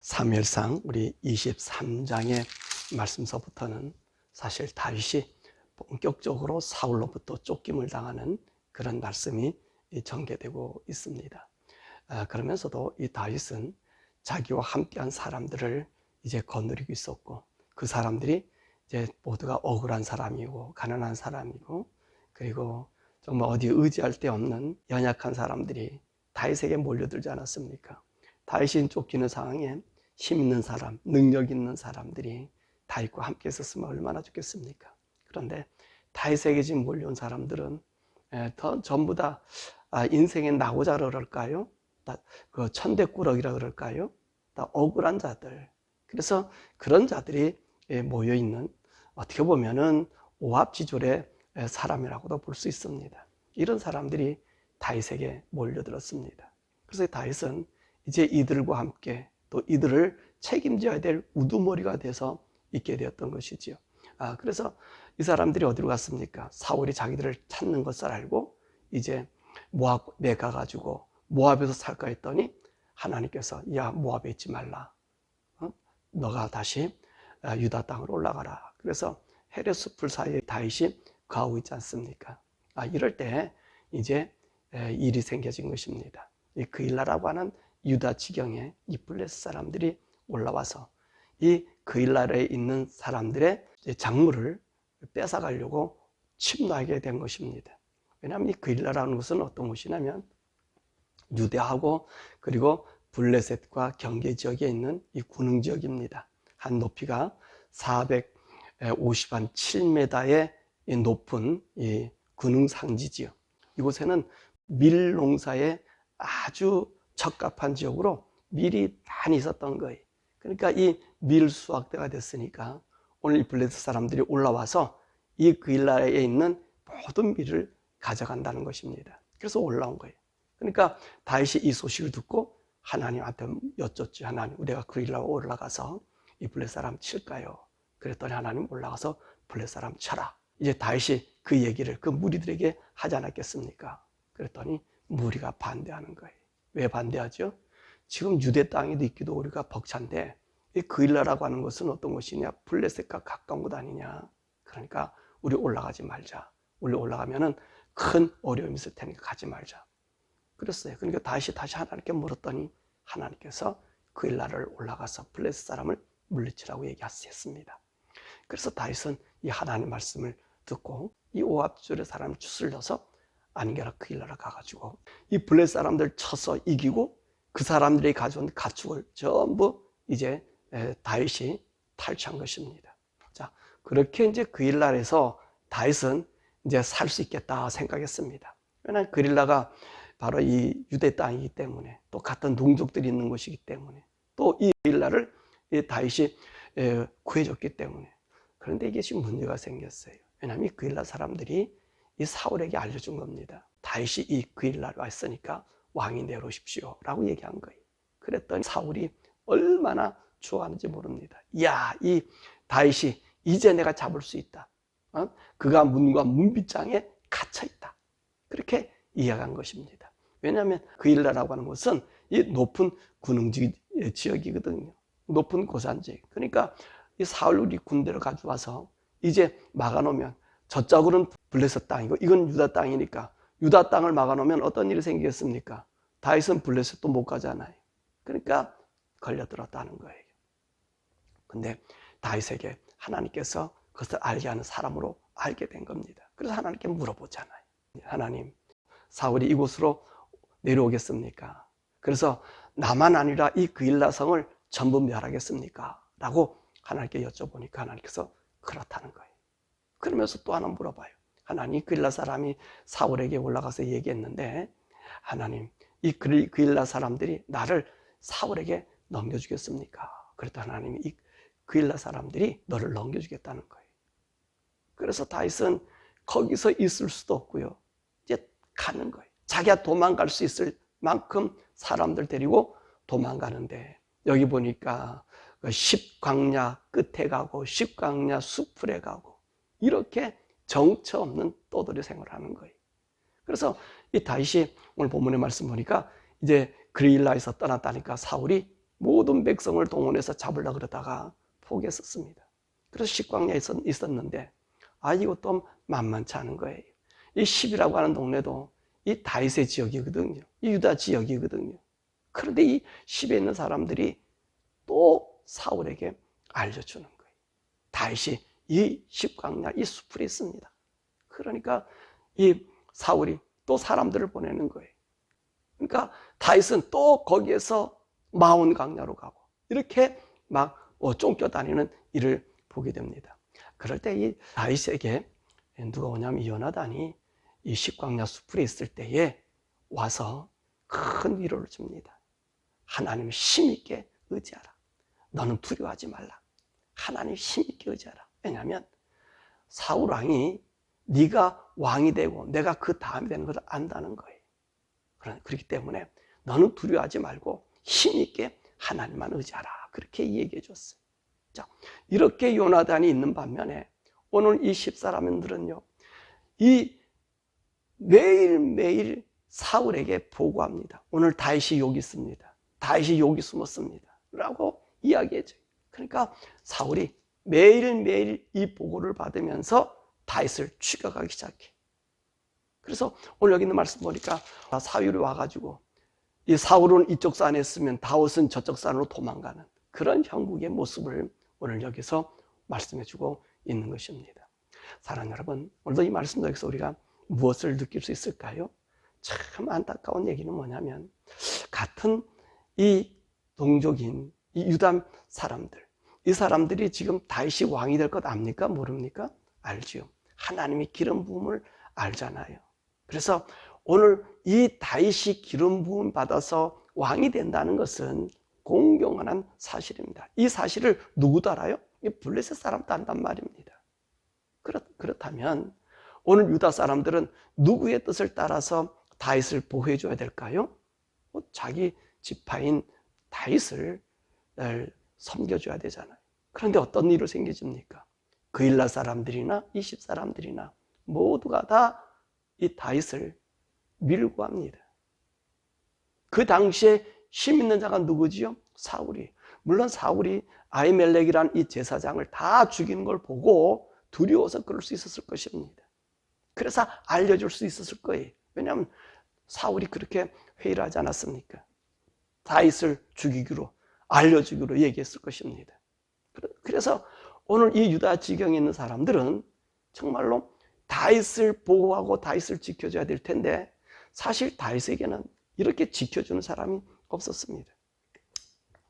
사무엘상 우리 23장의 말씀서부터는 사실 다윗이 본격적으로 사울로부터 쫓김을 당하는 그런 말씀이 전개되고 있습니다. 그러면서도 이 다윗은 자기와 함께한 사람들을 이제 거느리고 있었고, 그 사람들이 이제 모두가 억울한 사람이고 가난한 사람이고, 그리고 정말 어디 의지할 데 없는 연약한 사람들이 다윗에게 몰려들지 않았습니까? 다윗이 쫓기는 상황에 힘 있는 사람, 능력 있는 사람들이 다윗과 함께 있었으면 얼마나 좋겠습니까? 그런데 다윗에게 지금 몰려온 사람들은 전부 다 인생의 나고자라 그럴까요? 그 천대꾸러기라 그럴까요? 다 억울한 자들. 그래서 그런 자들이 모여있는, 어떻게 보면은 오합지졸의 사람이라고도 볼 수 있습니다. 이런 사람들이 다윗에게 몰려들었습니다. 그래서 다윗은 이제 이들과 함께 또 이들을 책임져야 될 우두머리가 돼서 있게 되었던 것이지요. 그래서 이 사람들이 어디로 갔습니까? 사울이 자기들을 찾는 것을 알고 이제 모압에 가가지고 모압에서 살까 했더니 하나님께서 야, 모압에 있지 말라. 너가 다시 유다 땅으로 올라가라. 그래서 헤레스 풀 사이에 다윗이 거하고 있지 않습니까? 이럴 때 이제 일이 생겨진 것입니다. 이 그일라라고 하는 유다 지경에 이 블레스 사람들이 올라와서 이 그일라에 있는 사람들의 작물을 뺏어가려고 침노하게 된 것입니다. 왜냐하면 이 그일라라는 것은 어떤 곳이냐면 유대하고 그리고 블레셋과 경계 지역에 있는 이 군흥 지역입니다. 한 높이가 457m의 높은 이 군흥 상지지요. 이곳에는 밀 농사에 아주 적합한 지역으로 밀이 많이 있었던 거예요. 그러니까 이 밀 수확대가 됐으니까 오늘 이 블레셋 사람들이 올라와서 이 그일라에 있는 모든 밀을 가져간다는 것입니다. 그래서 올라온 거예요. 그러니까 다윗이 이 소식을 듣고 하나님한테 여쭙지. 하나님, 우리가 그일라에 올라가서 이 블레셋 사람 칠까요? 그랬더니 하나님 올라가서 블레셋 사람 쳐라. 이제 다윗이 그 얘기를 그 무리들에게 하지 않았겠습니까? 그랬더니 무리가 반대하는 거예요. 왜 반대하죠? 지금 유대 땅에도 있기도 우리가 벅찬데 이 그일라라고 하는 것은 어떤 곳이냐? 블레셋과 가까운 곳 아니냐? 그러니까 우리 올라가지 말자. 우리 올라가면은 큰 어려움이 있을 테니까 가지 말자. 그랬어요. 그러니까 다시 하나님께 물었더니 하나님께서 그일라를 올라가서 블레셋 사람을 물리치라고 얘기했습니다. 그래서 다윗은 이 하나님 말씀을 듣고 이 오합지졸의 사람을 추슬려서 아니게라 그일라를 가가지고 이 블레셋 사람들 쳐서 이기고 그 사람들이 가져온 가축을 전부 이제 다윗이 탈취한 것입니다. 자, 그렇게 이제 그일라에서 다윗은 이제 살 수 있겠다 생각했습니다. 왜냐하면 그일라가 바로 이 유대 땅이기 때문에 또 같은 동족들이 있는 곳이기 때문에 또 이 그일라를 다윗이 구해줬기 때문에. 그런데 이게 지금 문제가 생겼어요. 왜냐하면 이 그일라 사람들이 이 사울에게 알려준 겁니다. 다윗이 이 그일라에 왔으니까 왕이 내려오십시오 라고 얘기한 거예요. 그랬더니 사울이 얼마나 좋아하는지 모릅니다. 야, 이 다윗이 이제 내가 잡을 수 있다. 그가 문과 문빗장에 갇혀있다. 그렇게 이해한 것입니다. 왜냐하면 그일라라고 하는 것은 이 높은 군흥 지역이거든요. 높은 고산지역. 그러니까 이 사울이 군대를 가져와서 이제 막아놓으면 저쪽으로는 블레셋 땅이고 이건 유다 땅이니까 유다 땅을 막아놓으면 어떤 일이 생기겠습니까? 다윗은 블레셋도 못 가잖아요. 그러니까 걸려들었다는 거예요. 근데 다윗에게 하나님께서 그것을 알게 하는 사람으로 알게 된 겁니다. 그래서 하나님께 물어보잖아요. 하나님, 사울이 이곳으로 내려오겠습니까? 그래서 나만 아니라 이 그일라 성을 전부 멸하겠습니까? 라고 하나님께 여쭤보니까 하나님께서 그렇다는 거예요. 그러면서 또 하나 물어봐요. 하나님, 그일라 사람이 사울에게 올라가서 얘기했는데 하나님, 이 그일라 사람들이 나를 사울에게 넘겨주겠습니까? 그랬더니 하나님이 이 그일라 사람들이 너를 넘겨주겠다는 거예요. 그래서 다윗은 거기서 있을 수도 없고요. 이제 가는 거예요. 자기가 도망갈 수 있을 만큼 사람들 데리고 도망가는데 여기 보니까 10광야 끝에 가고 10광야 수풀에 가고 이렇게 정처 없는 떠돌이 생활을 하는 거예요. 그래서 이 다윗이 오늘 본문의 말씀 보니까 이제 그일라에서 떠났다니까 사울이 모든 백성을 동원해서 잡으려고 그러다가 포기했었습니다. 그래서 식광야에 있었는데 이것도 만만치 않은 거예요. 이 10이라고 하는 동네도 이 다윗의 지역이거든요. 이 유다 지역이거든요. 그런데 이 10에 있는 사람들이 또 사울에게 알려주는 거예요. 다윗이 이 십광야 이 숲에 있습니다. 그러니까 이 사울이 또 사람들을 보내는 거예요. 그러니까 다윗은 또 거기에서 마온 광야로 가고 이렇게 막 쫓겨다니는 일을 보게 됩니다. 그럴 때 이 다윗에게 누가 오냐면 요나단이 이 십광야 숲에 있을 때에 와서 큰 위로를 줍니다. 하나님을 힘있게 의지하라. 너는 두려워하지 말라. 하나님 힘있게 의지하라. 왜냐하면 사울 왕이 네가 왕이 되고 내가 그 다음이 되는 것을 안다는 거예요. 그렇기 때문에 너는 두려워하지 말고 힘있게 하나님만 의지하라. 그렇게 얘기해 줬어요. 자, 이렇게 요나단이 있는 반면에 오늘 이 10사람들은요, 이 매일매일 사울에게 보고합니다. 오늘 다윗이 여기 있습니다. 다윗이 여기 숨었습니다. 라고 이야기해줘요. 그러니까 사울이 매일매일 이 보고를 받으면서 다윗을 추격하기 시작해. 그래서 오늘 여기 있는 말씀 보니까 사울이 와가지고 이 사울은 이쪽 산에 있으면 다윗은 저쪽 산으로 도망가는 그런 형국의 모습을 오늘 여기서 말씀해주고 있는 것입니다. 사랑하는 여러분, 오늘도 이 말씀 속에서 우리가 무엇을 느낄 수 있을까요? 참 안타까운 얘기는 뭐냐면 같은 이 동족인 이 유다 사람들, 이 사람들이 지금 다윗이 왕이 될 것 압니까? 모릅니까? 알지요. 하나님이 기름 부음을 알잖아요. 그래서 오늘 이 다윗이 기름 부음 받아서 왕이 된다는 것은 공경한 사실입니다. 이 사실을 누구도 알아요? 블레셋 사람도 안단 말입니다. 그렇다면 오늘 유다 사람들은 누구의 뜻을 따라서 다윗을 보호해 줘야 될까요? 자기 지파인 다윗을 섬겨줘야 되잖아요. 그런데 어떤 일이 생겨집니까? 그일라 사람들이나 이십 사람들이나 모두가 다 이 다윗을 밀고 합니다. 그 당시에 힘 있는 자가 누구지요? 사울이. 물론 사울이 아히멜렉이란 이 제사장을 다 죽이는 걸 보고 두려워서 그럴 수 있었을 것입니다. 그래서 알려줄 수 있었을 거예요. 왜냐하면 사울이 그렇게 회의를 하지 않았습니까? 다윗을 죽이기로 알려주기로 얘기했을 것입니다. 그래서 오늘 이 유다 지경에 있는 사람들은 정말로 다윗을 보호하고 다윗을 지켜줘야 될 텐데 사실 다윗에게는 이렇게 지켜주는 사람이 없었습니다.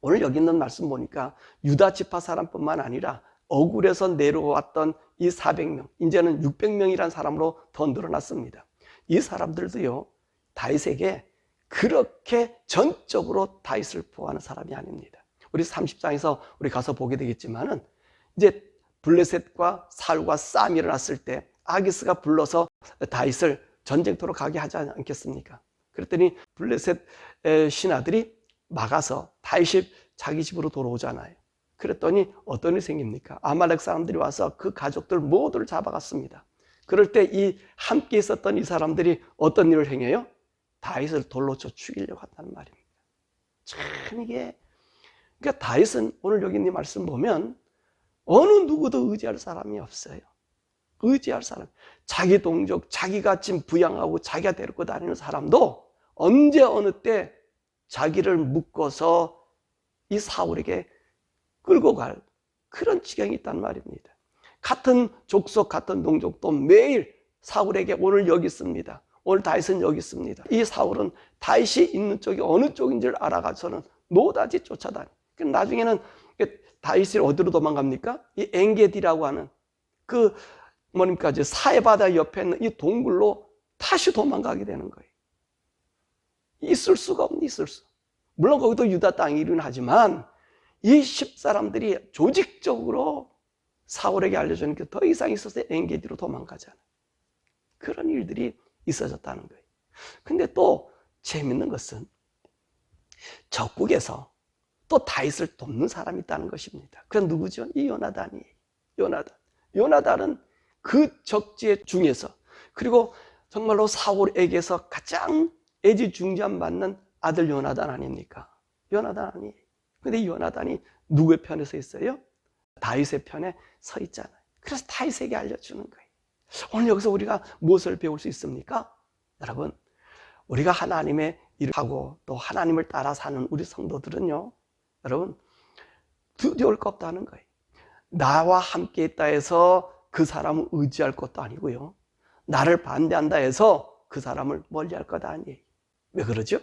오늘 여기 있는 말씀 보니까 유다 지파 사람뿐만 아니라 억울해서 내려왔던 이 400명, 이제는 600명이라는 사람으로 더 늘어났습니다. 이 사람들도요, 다윗에게 그렇게 전적으로 다윗을 보호하는 사람이 아닙니다. 우리 30장에서 우리 가서 보게 되겠지만은 이제 블레셋과 사울과 싸움이 일어났을 때 아기스가 불러서 다윗을 전쟁터로 가게 하지 않겠습니까? 그랬더니 블레셋 신하들이 막아서 다윗이 자기 집으로 돌아오잖아요. 그랬더니 어떤 일이 생깁니까? 아말렉 사람들이 와서 그 가족들 모두를 잡아갔습니다. 그럴 때 이 함께 있었던 이 사람들이 어떤 일을 행해요? 다윗을 돌로 쳐 죽이려고 한다는 말입니다. 참 이게 그러니까 다윗은 오늘 여기 있는 말씀 보면 어느 누구도 의지할 사람이 없어요. 의지할 사람. 자기 동족, 자기가 지금 부양하고 자기가 데리고 다니는 사람도 언제 어느 때 자기를 묶어서 이 사울에게 끌고 갈 그런 지경이 있단 말입니다. 같은 족속, 같은 동족도 매일 사울에게 오늘 여기 있습니다. 오늘 다윗은 여기 있습니다. 이 사울은 다윗이 있는 쪽이 어느 쪽인지를 알아가서는 노다지 쫓아다니. 나중에는 다윗이 어디로 도망갑니까? 이 엔게디라고 하는 그 뭡니까? 이제 사해바다 옆에 있는 이 동굴로 다시 도망가게 되는 거예요. 있을 수가 없니, 있을 수. 물론 거기도 유다 땅이긴 하지만 이 10사람들이 조직적으로 사울에게 알려주는 게 더 이상 있어서 엔게디로 도망가잖아요. 그런 일들이 있어졌다는 거예요. 근데 또 재밌는 것은 적국에서 또 다윗을 돕는 사람이 있다는 것입니다. 그건 누구죠? 이 요나단이에요. 요나단은 그 적지 중에서 그리고 정말로 사울에게서 가장 애지중지함 받는 아들 요나단 아닙니까? 요나단 아니에요. 근데 요나단이 누구의 편에 서 있어요? 다윗의 편에 서 있잖아요. 그래서 다윗에게 알려주는 거예요. 오늘 여기서 우리가 무엇을 배울 수 있습니까? 여러분, 우리가 하나님의 일을 하고 또 하나님을 따라 사는 우리 성도들은요, 여러분, 두려울 거 없다는 거예요. 나와 함께 있다 해서 그 사람을 의지할 것도 아니고요, 나를 반대한다 해서 그 사람을 멀리할 것도 아니에요. 왜 그러죠?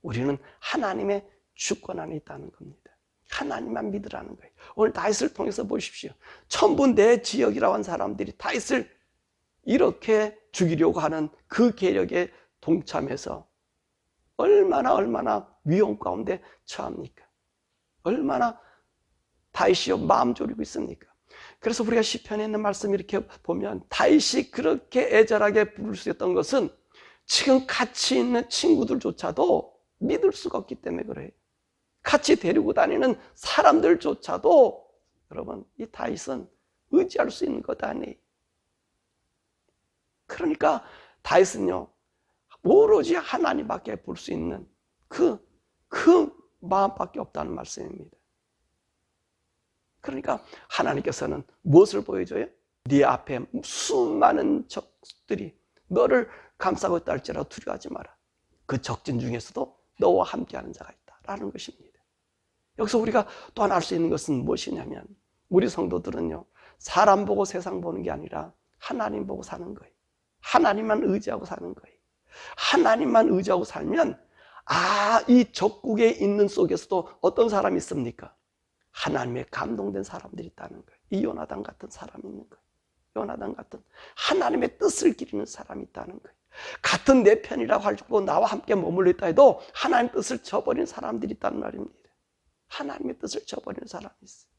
우리는 하나님의 주권 안에 있다는 겁니다. 하나님만 믿으라는 거예요. 오늘 다윗을 통해서 보십시오. 전부 내 지역이라고 한 사람들이 다윗을 이렇게 죽이려고 하는 그 계략에 동참해서 얼마나 위험 가운데 처합니까? 얼마나 다윗이요 마음 졸이고 있습니까? 그래서 우리가 시편에 있는 말씀 이렇게 보면 다윗이 그렇게 애절하게 부를 수 있었던 것은 지금 같이 있는 친구들조차도 믿을 수가 없기 때문에 그래요. 같이 데리고 다니는 사람들조차도 여러분, 이 다윗은 의지할 수 있는 것 아니에요. 그러니까 다윗은요, 오로지 하나님밖에 볼 수 있는 그 마음밖에 없다는 말씀입니다. 그러니까 하나님께서는 무엇을 보여줘요? 네 앞에 수많은 적들이 너를 감싸고 있다 할지라도 두려워하지 마라. 그 적진 중에서도 너와 함께하는 자가 있다라는 것입니다. 여기서 우리가 또 하나 알 수 있는 것은 무엇이냐면, 우리 성도들은요, 사람 보고 세상 보는 게 아니라 하나님 보고 사는 거예요. 하나님만 의지하고 사는 거예요. 하나님만 의지하고 살면, 이 적국에 있는 속에서도 어떤 사람이 있습니까? 하나님의 감동된 사람들이 있다는 거예요. 이 요나단 같은 사람이 있는 거예요. 요나단 같은 하나님의 뜻을 기리는 사람이 있다는 거예요. 같은 내 편이라고 하고 나와 함께 머물러 있다 해도 하나님의 뜻을 저버린 사람들이 있다는 말입니다. 하나님의 뜻을 저버리는 사람이 있어요.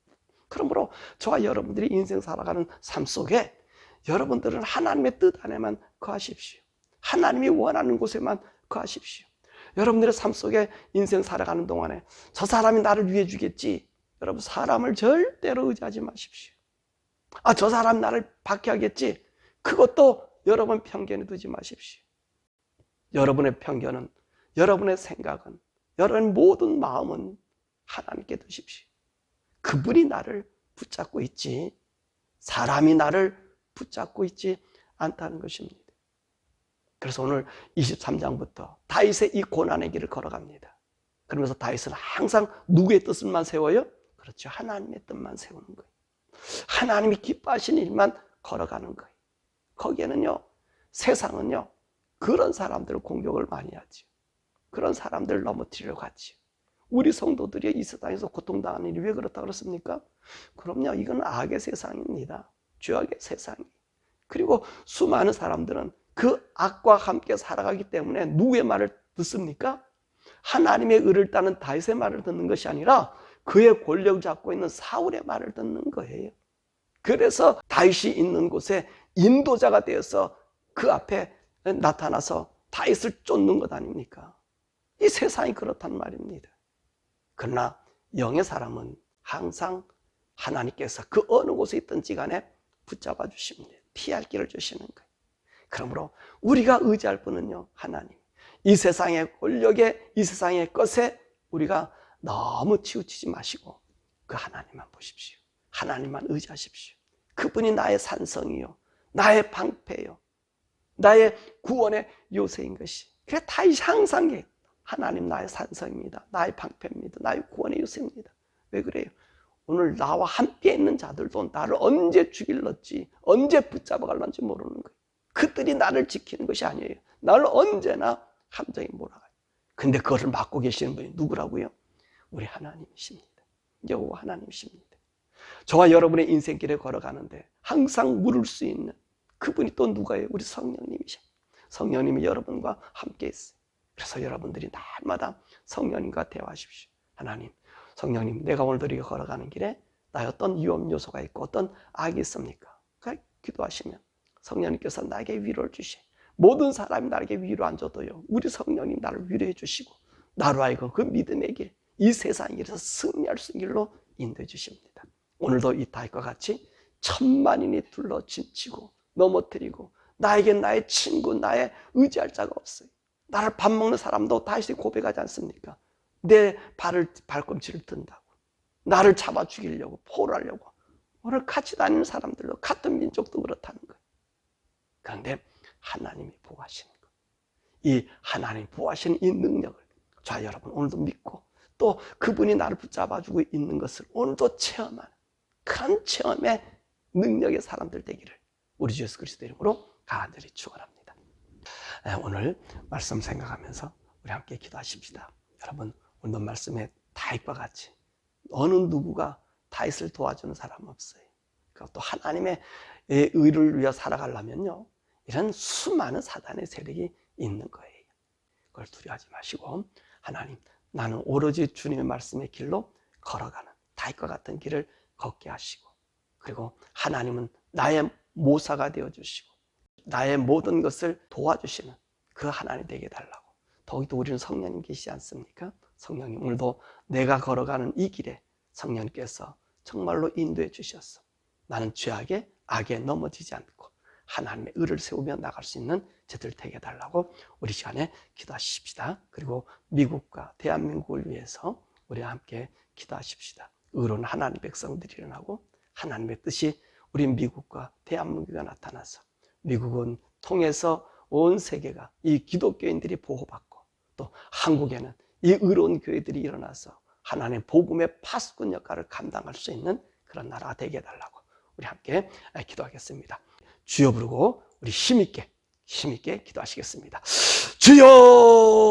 그러므로 저와 여러분들이 인생 살아가는 삶 속에 여러분들은 하나님의 뜻 안에만 거하십시오. 하나님이 원하는 곳에만 거하십시오. 여러분들의 삶 속에 인생 살아가는 동안에 저 사람이 나를 위해 주겠지, 여러분, 사람을 절대로 의지하지 마십시오. 저 사람 나를 박해하겠지, 그것도 여러분 편견에 두지 마십시오. 여러분의 편견은, 여러분의 생각은, 여러분의 모든 마음은 하나님께 두십시오. 그분이 나를 붙잡고 있지, 사람이 나를 붙잡고 있지 않다는 것입니다. 그래서 오늘 23장부터 다윗의 이 고난의 길을 걸어갑니다. 그러면서 다윗은 항상 누구의 뜻을만 세워요? 그렇죠, 하나님의 뜻만 세우는 거예요. 하나님이 기뻐하시는 일만 걸어가는 거예요. 거기에는요, 세상은요, 그런 사람들을 공격을 많이 하죠. 그런 사람들을 넘어뜨리려고 하죠. 우리 성도들이 이 세상에서 고통당하는 일이 왜 그렇다 그렇습니까? 그럼요, 이건 악의 세상입니다. 죄악의 세상이. 그리고 수많은 사람들은 그 악과 함께 살아가기 때문에 누구의 말을 듣습니까? 하나님의 의를 따는 다윗의 말을 듣는 것이 아니라 그의 권력을 잡고 있는 사울의 말을 듣는 거예요. 그래서 다윗이 있는 곳에 인도자가 되어서 그 앞에 나타나서 다윗을 쫓는 것 아닙니까? 이 세상이 그렇단 말입니다. 그러나 영의 사람은 항상 하나님께서 그 어느 곳에 있든지 간에 붙잡아 주십니다. 피할 길을 주시는 거예요. 그러므로 우리가 의지할 분은요, 하나님. 이 세상의 권력에, 이 세상의 것에 우리가 너무 치우치지 마시고 그 하나님만 보십시오. 하나님만 의지하십시오. 그분이 나의 산성이요, 나의 방패요, 나의 구원의 요새인 것이. 그래, 다윗이 항상 하나님 나의 산성입니다, 나의 방패입니다, 나의 구원의 요새입니다. 왜 그래요? 오늘 나와 함께 있는 자들도 나를 언제 죽일런지, 언제 붙잡아 갈런지 모르는 거예요. 그들이 나를 지키는 것이 아니에요. 나를 언제나 함정에 몰아가요. 근데 그것을 막고 계시는 분이 누구라고요? 우리 하나님이십니다. 여호와 하나님이십니다. 저와 여러분의 인생길에 걸어가는데 항상 물을 수 있는 그분이 또 누가예요? 우리 성령님이십니다. 성령님이 여러분과 함께 있어요. 그래서 여러분들이 날마다 성령님과 대화하십시오. 하나님, 성령님, 내가 오늘도 이렇게 걸어가는 길에 나의 어떤 위험 요소가 있고 어떤 악이 있습니까? 기도하시면 성령님께서 나에게 위로를 주시. 모든 사람이 나에게 위로 안 줘도요, 우리 성령님 나를 위로해 주시고 나로 하여금 그 믿음의 길, 이 세상 길에서 승리할 수 있는 길로 인도해 주십니다. 오늘도 이 다윗과 같이 천만인이 둘러 진치고 넘어뜨리고 나에겐 나의 친구, 나의 의지할 자가 없어요. 나를 밥 먹는 사람도 다윗이 고백하지 않습니까? 내 발꿈치를 든다고, 나를 잡아 죽이려고, 포로하려고 오늘 같이 다니는 사람들도, 같은 민족도 그렇다는 거예요. 그런데 하나님이 보호하시는 것, 이 하나님 보호하시는 이 능력을 자 여러분 오늘도 믿고, 또 그분이 나를 붙잡아주고 있는 것을 오늘도 체험하는 그런 체험의 능력의 사람들 되기를 우리 주 예수 그리스도 이름으로 간절히 축원합니다. 오늘 말씀 생각하면서 우리 함께 기도하십시다. 여러분, 오늘 말씀에 다윗과 같이 어느 누구가 다윗을 도와주는 사람 없어요. 그러니까 또 하나님의 의를 위해 살아가려면요, 이런 수많은 사단의 세력이 있는 거예요. 그걸 두려워하지 마시고, 하나님, 나는 오로지 주님의 말씀의 길로 걸어가는 다윗과 같은 길을 걷게 하시고, 그리고 하나님은 나의 모사가 되어주시고 나의 모든 것을 도와주시는 그 하나님 되게 해달라고. 더욱더 우리는 성령님 계시지 않습니까? 성령님, 오늘도 내가 걸어가는 이 길에 성령님께서 정말로 인도해 주셔서 나는 죄악에 악에 넘어지지 않고 하나님의 의를 세우며 나갈 수 있는 저들 되게 해달라고 우리 시간에 기도하십시다. 그리고 미국과 대한민국을 위해서 우리 함께 기도하십시다. 의로운 하나님 백성들이 일어나고 하나님의 뜻이 우리 미국과 대한민국에 나타나서 미국은 통해서 온 세계가 이 기독교인들이 보호받고, 또 한국에는 이 의로운 교회들이 일어나서 하나님의 복음의 파수꾼 역할을 감당할 수 있는 그런 나라가 되게 해달라고 우리 함께 기도하겠습니다. 주여 부르고 우리 힘있게 기도하시겠습니다. 주여!